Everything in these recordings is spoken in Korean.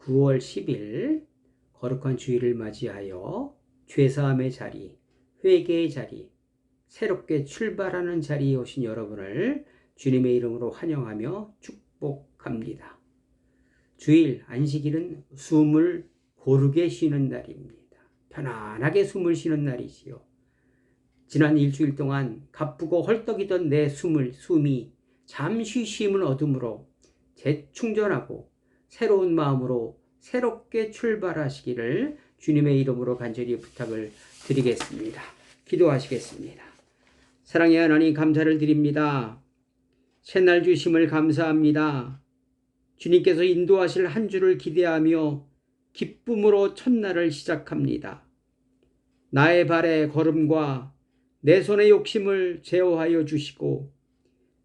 9월 10일 거룩한 주일을 맞이하여 죄사함의 자리, 회개의 자리, 새롭게 출발하는 자리에 오신 여러분을 주님의 이름으로 환영하며 축복합니다. 주일 안식일은 숨을 고르게 쉬는 날입니다. 편안하게 숨을 쉬는 날이지요. 지난 일주일 동안 가쁘고 헐떡이던 내 숨이 잠시 쉼을 얻음으로 재충전하고 새로운 마음으로 새롭게 출발하시기를 주님의 이름으로 간절히 부탁을 드리겠습니다. 기도하시겠습니다. 사랑의 하나님, 감사를 드립니다. 새날 주심을 감사합니다. 주님께서 인도하실 한 주를 기대하며 기쁨으로 첫날을 시작합니다. 나의 발의 걸음과 내 손의 욕심을 제어하여 주시고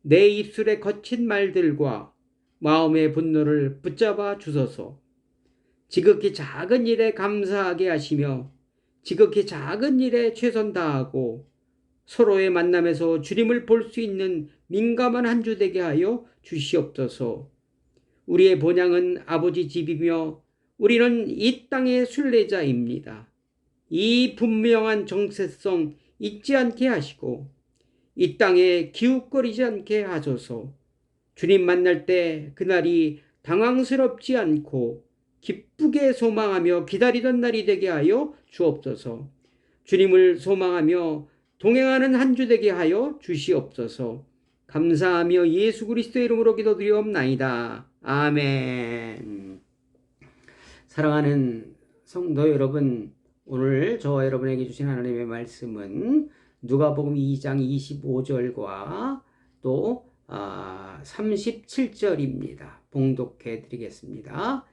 내 입술의 거친 말들과 마음의 분노를 붙잡아 주소서. 지극히 작은 일에 감사하게 하시며 지극히 작은 일에 최선 다하고 서로의 만남에서 주님을 볼 수 있는 민감한 한 주 되게 하여 주시옵소서. 우리의 본향은 아버지 집이며 우리는 이 땅의 순례자입니다. 이 분명한 정체성 잊지 않게 하시고 이 땅에 기웃거리지 않게 하소서. 주님 만날 때 그날이 당황스럽지 않고 기쁘게 소망하며 기다리던 날이 되게 하여 주옵소서. 주님을 소망하며 동행하는 한 주 되게 하여 주시옵소서. 감사하며 예수 그리스도의 이름으로 기도드리옵나이다. 아멘. 사랑하는 성도 여러분, 오늘 저와 여러분에게 주신 하나님의 말씀은 누가복음 2장 25절과 또 37절입니다. 봉독해 드리겠습니다.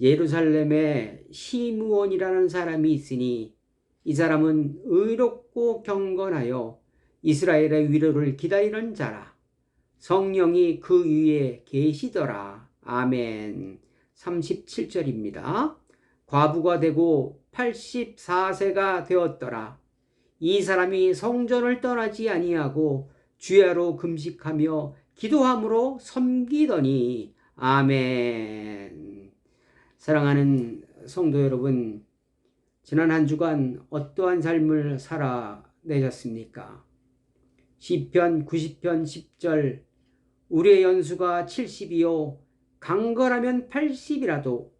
예루살렘에 시므온이라는 사람이 있으니 이 사람은 의롭고 경건하여 이스라엘의 위로를 기다리는 자라. 성령이 그 위에 계시더라. 아멘. 37절입니다. 과부가 되고 84세가 되었더라. 이 사람이 성전을 떠나지 아니하고 주야로 금식하며 기도함으로 섬기더니. 아멘. 사랑하는 성도 여러분, 지난 한 주간 어떠한 삶을 살아내셨습니까? 시편 90편 10절, 우리의 연수가 70이요 강건하면 80이라도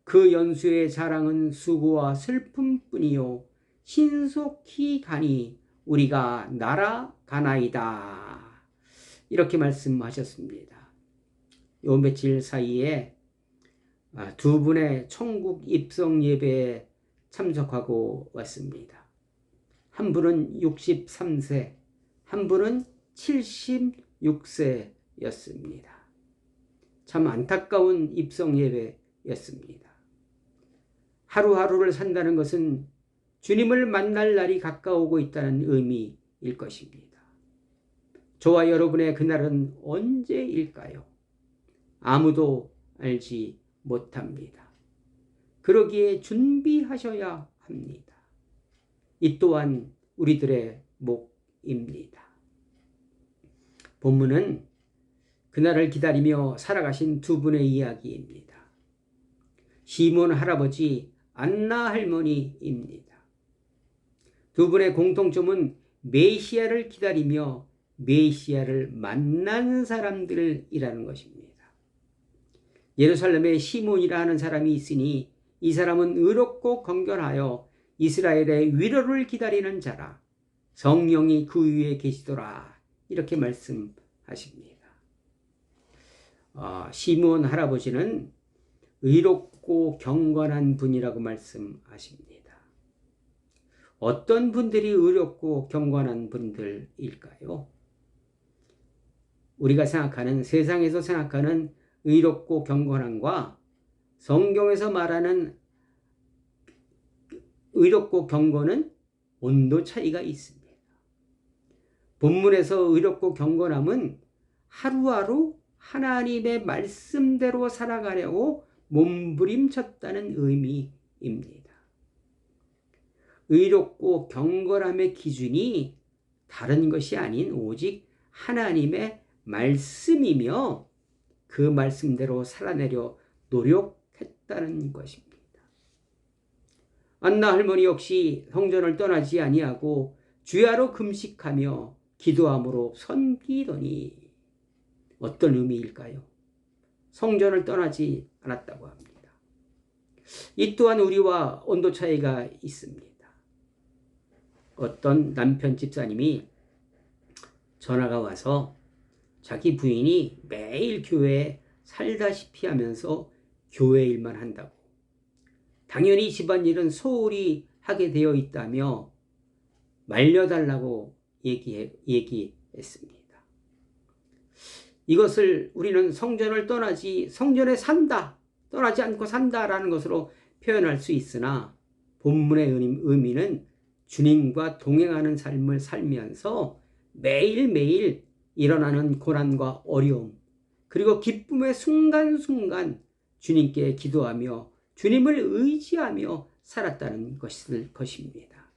그 연수의 자랑은 수고와 슬픔뿐이요 신속히 가니 우리가 날아가나이다. 이렇게 말씀하셨습니다. 요 며칠 사이에 두 분의 천국 입성 예배에 참석하고 왔습니다. 한 분은 63세, 한 분은 76세였습니다. 참 안타까운 입성 예배였습니다. 하루하루를 산다는 것은 주님을 만날 날이 가까우고 있다는 의미일 것입니다. 저와 여러분의 그날은 언제일까요? 아무도 알지 못합니다. 그러기에 준비하셔야 합니다. 이 또한 우리들의 몫입니다. 본문은 그날을 기다리며 살아가신 두 분의 이야기입니다. 시몬 할아버지, 안나 할머니입니다. 두 분의 공통점은 메시아를 기다리며 메시아를 만난 사람들이라는 것입니다. 예루살렘에 시몬이라 하는 사람이 있으니 이 사람은 의롭고 경건하여 이스라엘의 위로를 기다리는 자라. 성령이 그 위에 계시더라. 이렇게 말씀하십니다. 시몬 할아버지는 의롭고 경건한 분이라고 말씀하십니다. 어떤 분들이 의롭고 경건한 분들일까요? 우리가 생각하는, 세상에서 생각하는 의롭고 경건함과 성경에서 말하는 의롭고 경건은 온도 차이가 있습니다. 본문에서 의롭고 경건함은 하루하루 하나님의 말씀대로 살아가려고 몸부림쳤다는 의미입니다. 의롭고 경건함의 기준이 다른 것이 아닌 오직 하나님의 말씀이며 그 말씀대로 살아내려 했다는 것입니다. 안나 할머니 역시 성전을 떠나지 아니하고 주야로 금식하며 기도함으로 섬기더니 어떤 의미일까요? 성전을 떠나지 않았다고 합니다. 이 또한 우리와 온도 차이가 있습니다. 어떤 남편 집사님이 전화가 와서 자기 부인이 매일 교회에 살다시피 하면서 교회 일만 한다고, 당연히 집안일은 소홀히 하게 되어 있다며 말려달라고 얘기했습니다. 이것을 우리는 성전을 떠나지 않고 산다라는 것으로 표현할 수 있으나, 본문의 의미는 주님과 동행하는 삶을 살면서 매일매일 일어나는 고난과 어려움, 그리고 기쁨의 순간순간 주님께 기도하며 주님을 의지하며 살았다는 것입니다.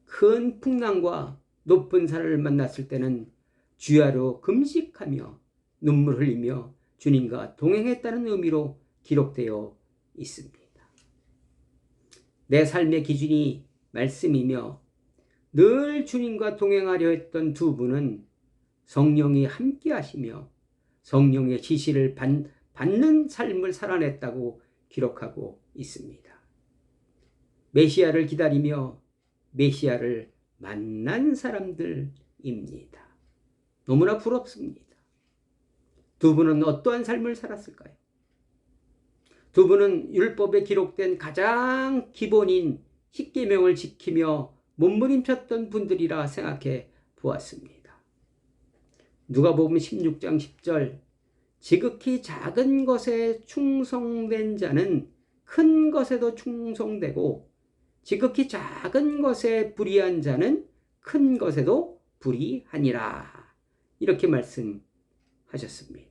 큰 풍랑과 높은 산을 만났을 때는 주야로 금식하며 눈물 흘리며 주님과 동행했다는 의미로 기록되어 있습니다. 내 삶의 기준이 말씀이며 늘 주님과 동행하려 했던 두 분은 성령이 함께 하시며 성령의 지시를 받는 삶을 살아냈다고 기록하고 있습니다. 메시아를 기다리며 메시아를 만난 사람들입니다. 너무나 부럽습니다. 두 분은 어떠한 삶을 살았을까요? 두 분은 율법에 기록된 가장 기본인 십계명을 지키며 몸부림쳤던 분들이라 생각해 보았습니다. 누가복음 16장 10절, 지극히 작은 것에 충성된 자는 큰 것에도 충성되고 지극히 작은 것에 불의한 자는 큰 것에도 불의하니라, 이렇게 말씀하셨습니다.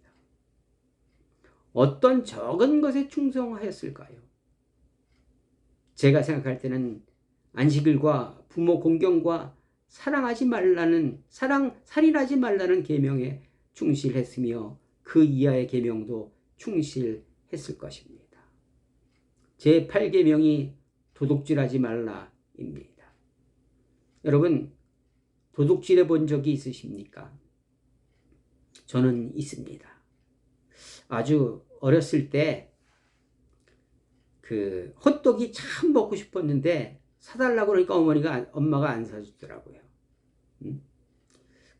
어떤 적은 것에 충성하였을까요? 제가 생각할 때는 안식일과 부모 공경과 살인하지 말라는 계명에 충실했으며 그 이하의 계명도 충실했을 것입니다. 제8계명이 도둑질하지 말라입니다. 여러분, 도둑질해 본 적이 있으십니까? 저는 있습니다. 아주 어렸을 때 그 헛도기 참 먹고 싶었는데 사달라고 그러니까 엄마가 안 사주더라고요.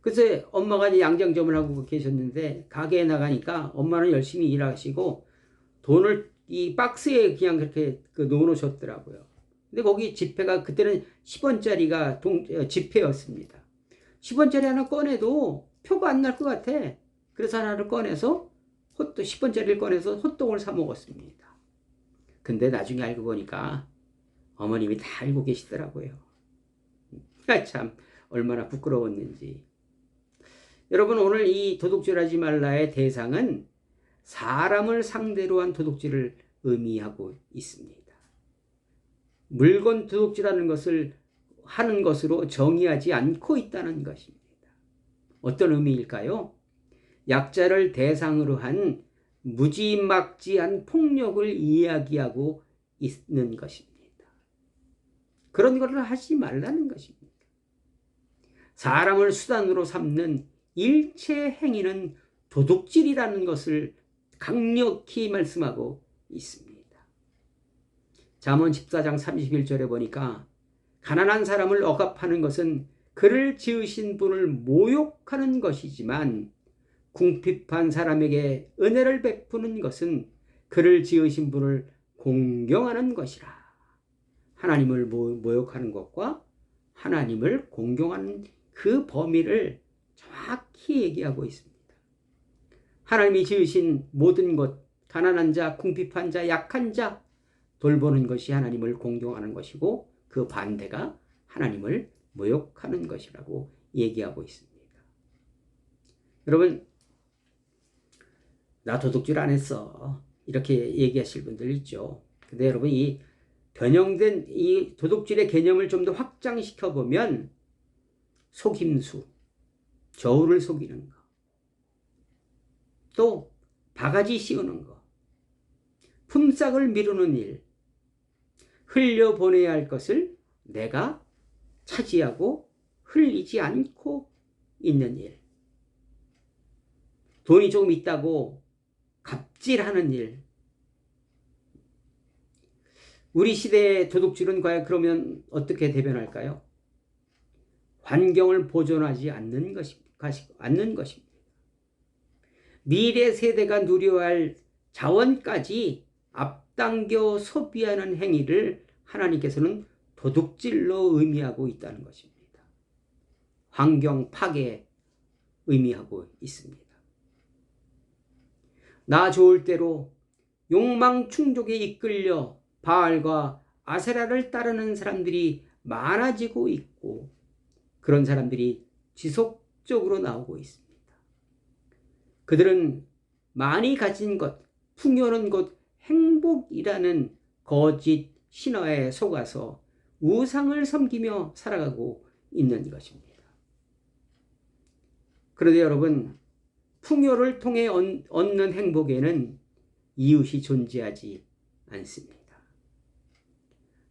그래서 엄마가 이제 양장점을 하고 계셨는데 가게에 나가니까 엄마는 열심히 일하시고 돈을 이 박스에 그냥 그렇게 넣어놓으셨더라고요. 근데 거기 지폐가 그때는 10원짜리가 지폐였습니다. 10원짜리 하나 꺼내도 표가 안 날 것 같아. 그래서 하나를 꺼내서 10원짜리를 꺼내서 헛떡을 사 먹었습니다. 근데 나중에 알고 보니까 어머님이 다 알고 계시더라고요. 참 얼마나 부끄러웠는지. 여러분, 오늘 이 도둑질하지 말라의 대상은 사람을 상대로 한 도둑질을 의미하고 있습니다. 물건 도둑질하는 것을 하는 것으로 정의하지 않고 있다는 것입니다. 어떤 의미일까요? 약자를 대상으로 한 무지막지한 폭력을 이야기하고 있는 것입니다. 그런 것을 하지 말라는 것입니다. 사람을 수단으로 삼는 일체 행위는 도둑질이라는 것을 강력히 말씀하고 있습니다. 잠언 14장 31절에 보니까 가난한 사람을 억압하는 것은 그를 지으신 분을 모욕하는 것이지만 궁핍한 사람에게 은혜를 베푸는 것은 그를 지으신 분을 공경하는 것이라. 하나님을 모욕하는 것과 하나님을 공경하는 그 범위를 정확히 얘기하고 있습니다. 하나님이 지으신 모든 것, 가난한 자, 궁핍한 자, 약한 자 돌보는 것이 하나님을 공경하는 것이고, 그 반대가 하나님을 모욕하는 것이라고 얘기하고 있습니다. 여러분, 나 도둑질 안 했어, 이렇게 얘기하실 분들 있죠. 근데 여러분, 이 변형된 이 도둑질의 개념을 좀 더 확장시켜 보면 속임수, 저울을 속이는 거, 또 바가지 씌우는 거, 품삯을 미루는 일, 흘려보내야 할 것을 내가 차지하고 흘리지 않고 있는 일, 돈이 조금 있다고 갑질하는 일. 우리 시대의 도둑질은 과연 그러면 어떻게 대변할까요? 환경을 보존하지 않는 것입니다. 미래 세대가 누려야 할 자원까지 앞당겨 소비하는 행위를 하나님께서는 도둑질로 의미하고 있다는 것입니다. 환경 파괴 의미하고 있습니다. 나 좋을 대로 욕망 충족에 이끌려 바알과 아세라를 따르는 사람들이 많아지고 있고, 그런 사람들이 지속적으로 나오고 있습니다. 그들은 많이 가진 것, 풍요는 곧 행복이라는 거짓 신화에 속아서 우상을 섬기며 살아가고 있는 것입니다. 그런데 여러분, 풍요를 통해 얻는 행복에는 이웃이 존재하지 않습니다.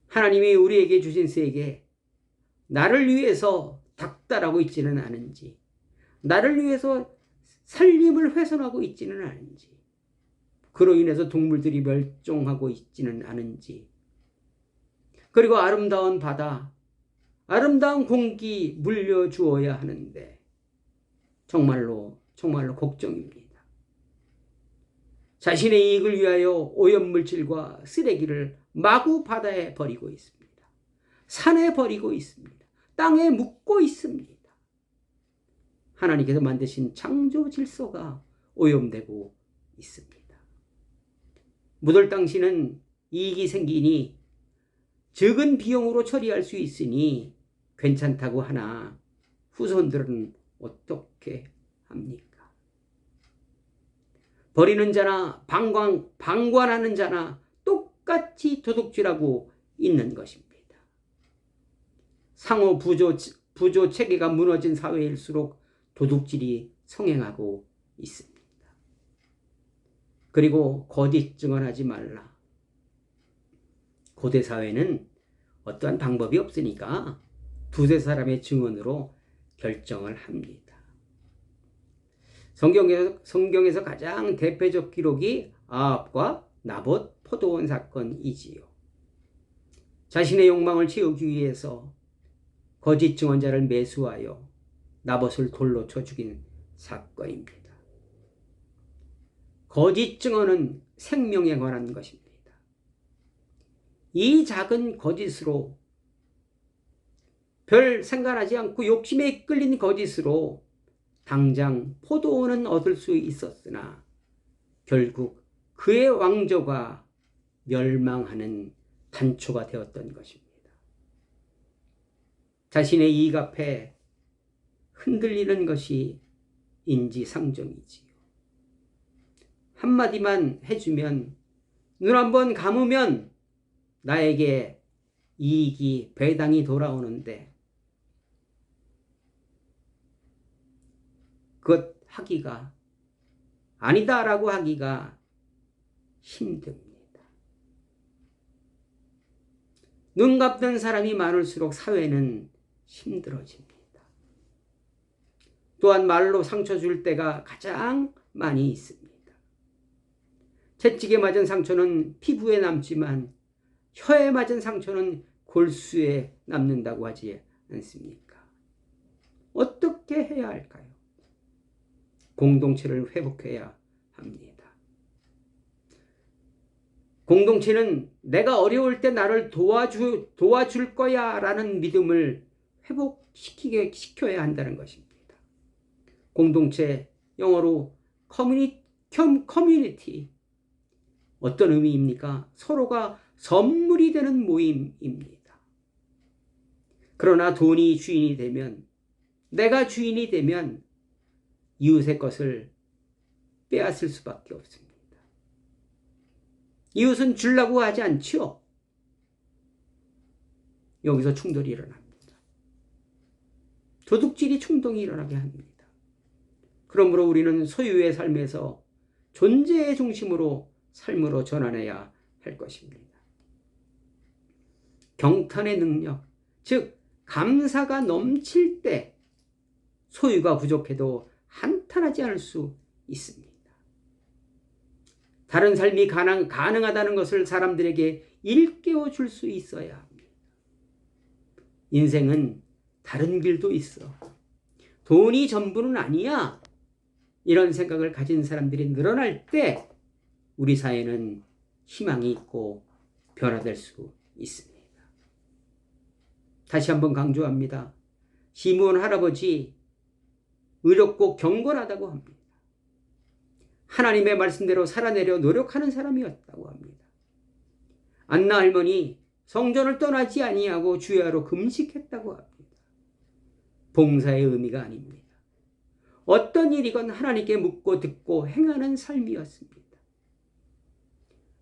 하나님이 우리에게 주신 세계, 나를 위해서 닥달하고 있지는 않은지, 나를 위해서 살림을 훼손하고 있지는 않은지, 그로 인해서 동물들이 멸종하고 있지는 않은지, 그리고 아름다운 바다, 아름다운 공기 물려주어야 하는데 정말로 걱정입니다. 자신의 이익을 위하여 오염물질과 쓰레기를 마구 바다에 버리고 있습니다. 산에 버리고 있습니다. 땅에 묻고 있습니다. 하나님께서 만드신 창조 질서가 오염되고 있습니다. 묻을 당시는 이익이 생기니 적은 비용으로 처리할 수 있으니 괜찮다고 하나 후손들은 어떻게 합니까? 버리는 자나 방관하는 자나 똑같이 도둑질하고 있는 것입니다. 상호 부조 체계가 무너진 사회일수록 도둑질이 성행하고 있습니다. 그리고 거짓 증언하지 말라. 고대 사회는 어떠한 방법이 없으니까 두세 사람의 증언으로 결정을 합니다. 성경에서 가장 대표적 기록이 아합과 나봇 포도원 사건이지요. 자신의 욕망을 채우기 위해서 거짓 증언자를 매수하여 나봇을 돌로 쳐 죽인 사건입니다. 거짓 증언은 생명에 관한 것입니다. 이 작은 거짓으로, 별 상관하지 않고 욕심에 이끌린 거짓으로 당장 포도원은 얻을 수 있었으나 결국 그의 왕조가 멸망하는 단초가 되었던 것입니다. 자신의 이익 앞에 흔들리는 것이 인지상정이지요. 한마디만 해주면, 눈 한번 감으면 나에게 이익이 배당이 돌아오는데 그것 하기가, 아니다라고 하기가 힘듭니다. 눈 감는 사람이 많을수록 사회는 힘들어집니다. 또한 말로 상처 줄 때가 가장 많이 있습니다. 채찍에 맞은 상처는 피부에 남지만 혀에 맞은 상처는 골수에 남는다고 하지 않습니까? 어떻게 해야 할까요? 공동체를 회복해야 합니다. 공동체는 내가 어려울 때 나를 도와줄 거야 라는 믿음을 회복시켜야 한다는 것입니다. 공동체, 영어로 커뮤니티. 어떤 의미입니까? 서로가 선물이 되는 모임입니다. 그러나 돈이 주인이 되면, 내가 주인이 되면 이웃의 것을 빼앗을 수밖에 없습니다. 이웃은 주려고 하지 않지요. 여기서 충돌이 일어납니다. 도둑질이 충동이 일어나게 합니다. 그러므로 우리는 소유의 삶에서 존재의 중심으로 삶으로 전환해야 할 것입니다. 경탄의 능력, 즉 감사가 넘칠 때 소유가 부족해도 한탄하지 않을 수 있습니다. 다른 삶이 가능하다는 것을 사람들에게 일깨워 줄 수 있어야 합니다. 인생은 다른 길도 있어. 돈이 전부는 아니야. 이런 생각을 가진 사람들이 늘어날 때 우리 사회는 희망이 있고 변화될 수 있습니다. 다시 한번 강조합니다. 시므온 할아버지 의롭고 경건하다고 합니다. 하나님의 말씀대로 살아내려 노력하는 사람이었다고 합니다. 안나 할머니 성전을 떠나지 아니하고 주야로 금식했다고 합니다. 봉사의 의미가 아닙니다. 어떤 일이건 하나님께 묻고 듣고 행하는 삶이었습니다.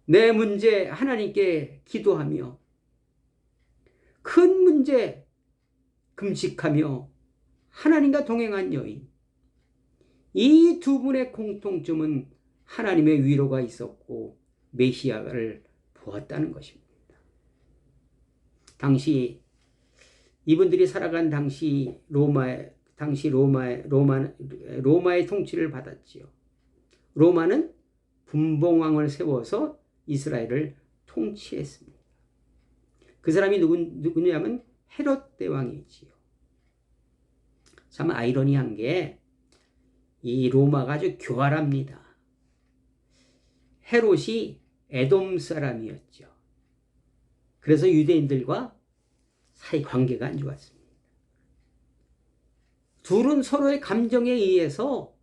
내 문제 하나님께 기도하며 큰 문제 금식하며 하나님과 동행한 여인. 이 두 분의 공통점은 하나님의 위로가 있었고 메시아를 보았다는 것입니다. 당시 이분들이 살아간 당시 로마의 통치를 받았지요. 로마는 분봉왕을 세워서 이스라엘을 통치했습니다. 그 사람이 누구냐면 헤롯 대왕이지요. 참 아이러니한 게 이 로마가 아주 교활합니다. 헤롯이 에돔 사람이었죠. 그래서 유대인들과 사이 관계가 안 좋았습니다. 둘은 서로의 감정에 의해서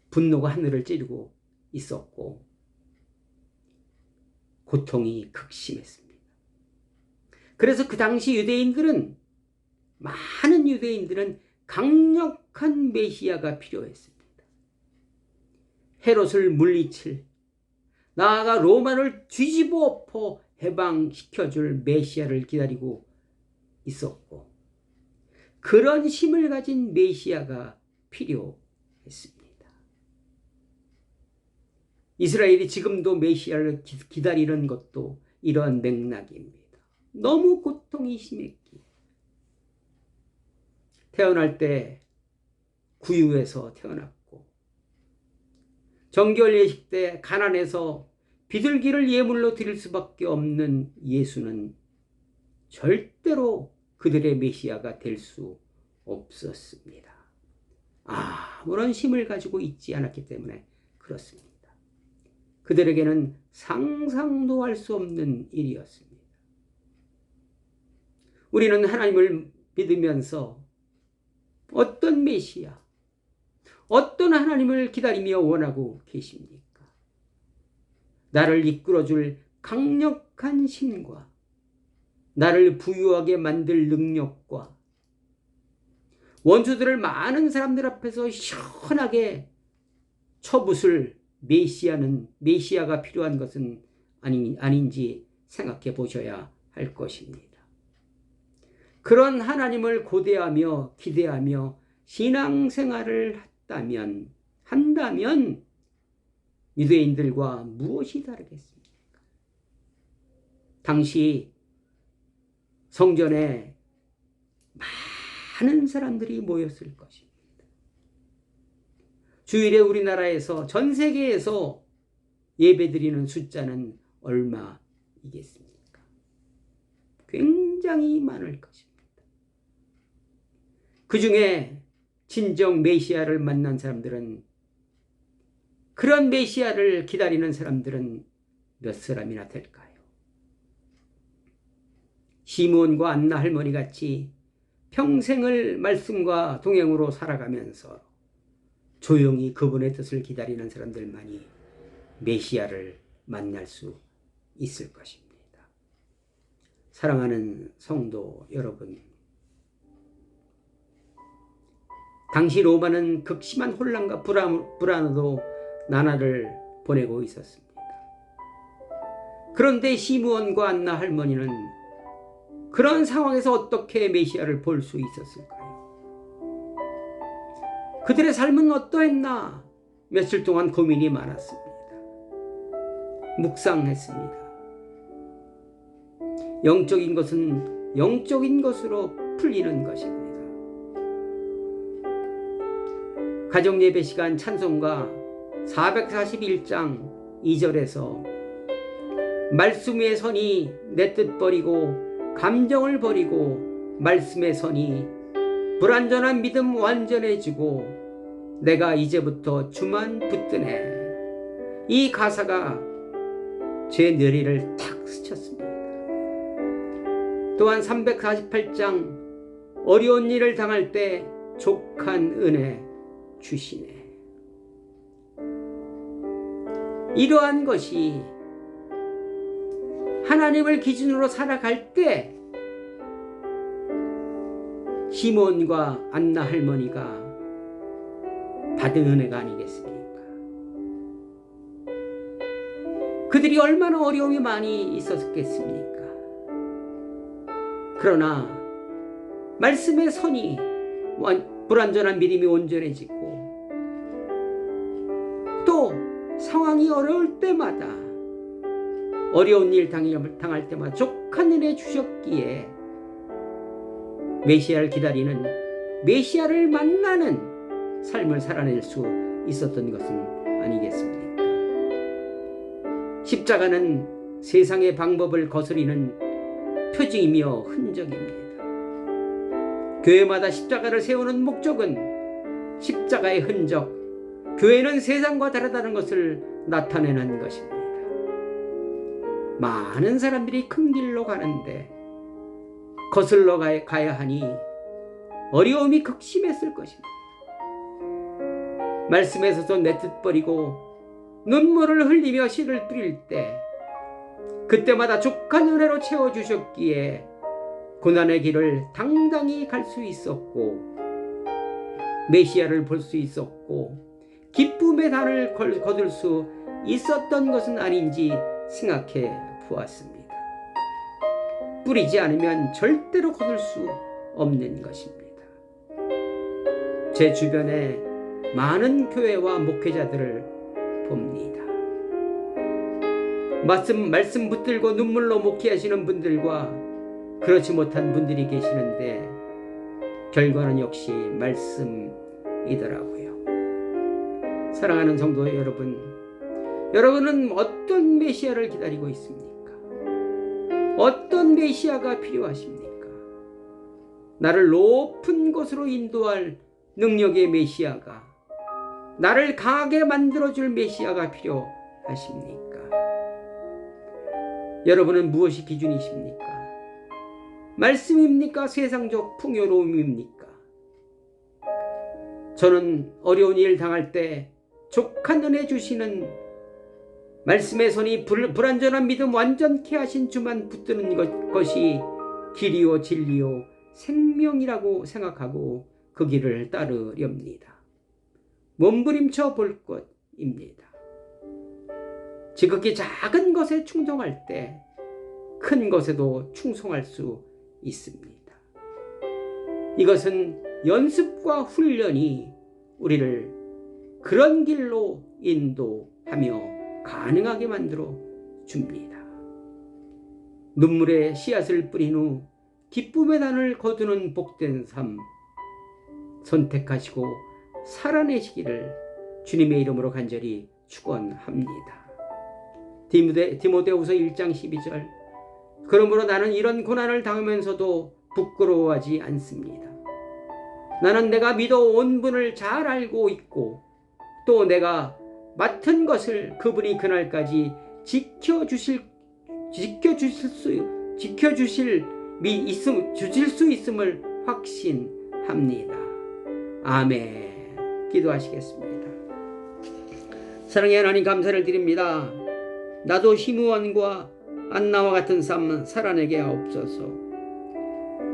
분노가 하늘을 찌르고 있었고 고통이 극심했습니다. 그래서 그 당시 많은 유대인들은 강력한 메시아가 필요했습니다. 헤롯을 물리칠, 나아가 로마를 뒤집어 엎어 해방시켜줄 메시아를 기다리고 있었고 그런 힘을 가진 메시아가 필요했습니다. 이스라엘이 지금도 메시아를 기다리는 것도 이러한 맥락입니다. 너무 고통이 심했기에 태어날 때 구유에서 태어났고 정결 예식 때 가난해서 비둘기를 예물로 드릴 수밖에 없는 예수는 절대로 그들의 메시아가 될 수 없었습니다. 아무런 힘을 가지고 있지 않았기 때문에 그렇습니다. 그들에게는 상상도 할 수 없는 일이었습니다. 우리는 하나님을 믿으면서 어떤 메시아, 어떤 하나님을 기다리며 원하고 계십니까? 나를 이끌어줄 강력한 힘과 나를 부유하게 만들 능력과 원수들을 많은 사람들 앞에서 시원하게 쳐부술 메시아가 필요한 것은 아닌지 생각해 보셔야 할 것입니다. 그런 하나님을 고대하며 기대하며 신앙생활을 한다면 유대인들과 무엇이 다르겠습니까? 당시 성전에 많은 사람들이 모였을 것입니다. 주일에 우리나라에서 전 세계에서 예배드리는 숫자는 얼마이겠습니까? 굉장히 많을 것입니다. 그 중에 진정 메시아를 만난 사람들은, 그런 메시아를 기다리는 사람들은 몇 사람이나 될까요? 시므온과 안나 할머니 같이 평생을 말씀과 동행으로 살아가면서 조용히 그분의 뜻을 기다리는 사람들만이 메시아를 만날 수 있을 것입니다. 사랑하는 성도 여러분, 당시 로마는 극심한 혼란과 불안으로 나날을 보내고 있었습니다. 그런데 시므온과 안나 할머니는 그런 상황에서 어떻게 메시아를 볼 수 있었을까요? 그들의 삶은 어떠했나? 며칠 동안 고민이 많았습니다. 묵상했습니다. 영적인 것은 영적인 것으로 풀리는 것입니다. 가정예배 시간 찬송가 441장 2절에서 말씀의 선이 내 뜻 버리고 감정을 버리고 말씀의 선이 불완전한 믿음 완전해지고 내가 이제부터 주만 붙드네. 이 가사가 제 뇌리를 탁 스쳤습니다. 또한 348장 어려운 일을 당할 때 족한 은혜 주시네. 이러한 것이 하나님을 기준으로 살아갈 때 시몬과 안나 할머니가 받은 은혜가 아니겠습니까? 그들이 얼마나 어려움이 많이 있었겠습니까? 그러나 말씀의 선이 불완전한 믿음이 온전해지고 또 상황이 어려울 때마다 어려운 일 당할 때마다 족한 은혜 주셨기에 메시아를 기다리는 메시아를 만나는 삶을 살아낼 수 있었던 것은 아니겠습니까? 십자가는 세상의 방법을 거스리는 표징이며 흔적입니다. 교회마다 십자가를 세우는 목적은 십자가의 흔적, 교회는 세상과 다르다는 것을 나타내는 것입니다. 많은 사람들이 큰 길로 가는데 거슬러 가야 하니 어려움이 극심했을 것입니다. 말씀에서도 내 뜻 버리고 눈물을 흘리며 씨를 뿌릴 때 그때마다 족한 은혜로 채워주셨기에 고난의 길을 당당히 갈 수 있었고 메시아를 볼 수 있었고 기쁨의 단을 거둘 수 있었던 것은 아닌지 생각해 보았습니다. 뿌리지 않으면 절대로 거둘 수 없는 것입니다. 제 주변에 많은 교회와 목회자들을 봅니다. 말씀 붙들고 눈물로 목회하시는 분들과 그렇지 못한 분들이 계시는데 결과는 역시 말씀이더라고요. 사랑하는 성도 여러분, 여러분은 어떤 메시아를 기다리고 있습니까? 어떤 메시아가 필요하십니까? 나를 높은 곳으로 인도할 능력의 메시아가, 나를 강하게 만들어줄 메시아가 필요하십니까? 여러분은 무엇이 기준이십니까? 말씀입니까? 세상적 풍요로움입니까? 저는 어려운 일 당할 때 족한 은혜 주시는 말씀의 손이 불완전한 믿음 완전케 하신 주만 붙드는 것이 길이요 진리요 생명이라고 생각하고 그 길을 따르렵니다. 몸부림쳐 볼 것입니다. 지극히 작은 것에 충성할 때 큰 것에도 충성할 수 있습니다. 이것은 연습과 훈련이 우리를 그런 길로 인도하며 가능하게 만들어 줍니다. 눈물의 씨앗을 뿌린 후 기쁨의 단을 거두는 복된 삶 선택하시고 살아내시기를 주님의 이름으로 간절히 축원합니다. 디모데후서 1장 12절 그러므로 나는 이런 고난을 당하면서도 부끄러워하지 않습니다. 나는 내가 믿어온 분을 잘 알고 있고 또 내가 맡은 것을 그분이 그날까지 지켜주실 수 있음을 확신합니다. 아멘. 기도하시겠습니다. 사랑의 하나님 감사를 드립니다. 나도 시므온과 안나와 같은 삶 살아내게 하옵소서.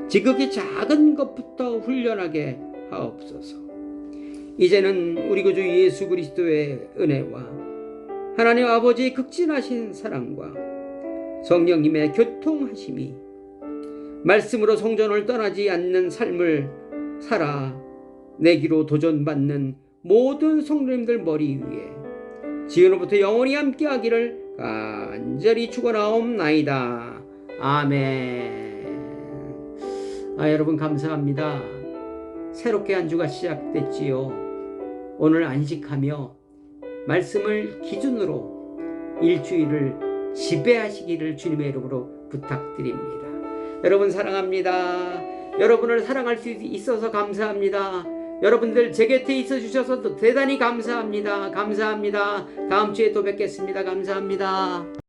지극히 작은 것부터 훈련하게 하옵소서. 이제는 우리 구주 예수 그리스도의 은혜와 하나님 아버지의 극진하신 사랑과 성령님의 교통하심이 말씀으로 성전을 떠나지 않는 삶을 살아 내기로 도전받는 모든 성도님들 머리 위에 지금부터 영원히 함께하기를 간절히 축원하옵나이다. 아멘. 여러분 감사합니다. 새롭게 한 주가 시작됐지요. 오늘 안식하며 말씀을 기준으로 일주일을 지배하시기를 주님의 이름으로 부탁드립니다. 여러분 사랑합니다. 여러분을 사랑할 수 있어서 감사합니다. 여러분들 제 곁에 있어 주셔서 대단히 감사합니다. 감사합니다. 다음 주에 또 뵙겠습니다. 감사합니다.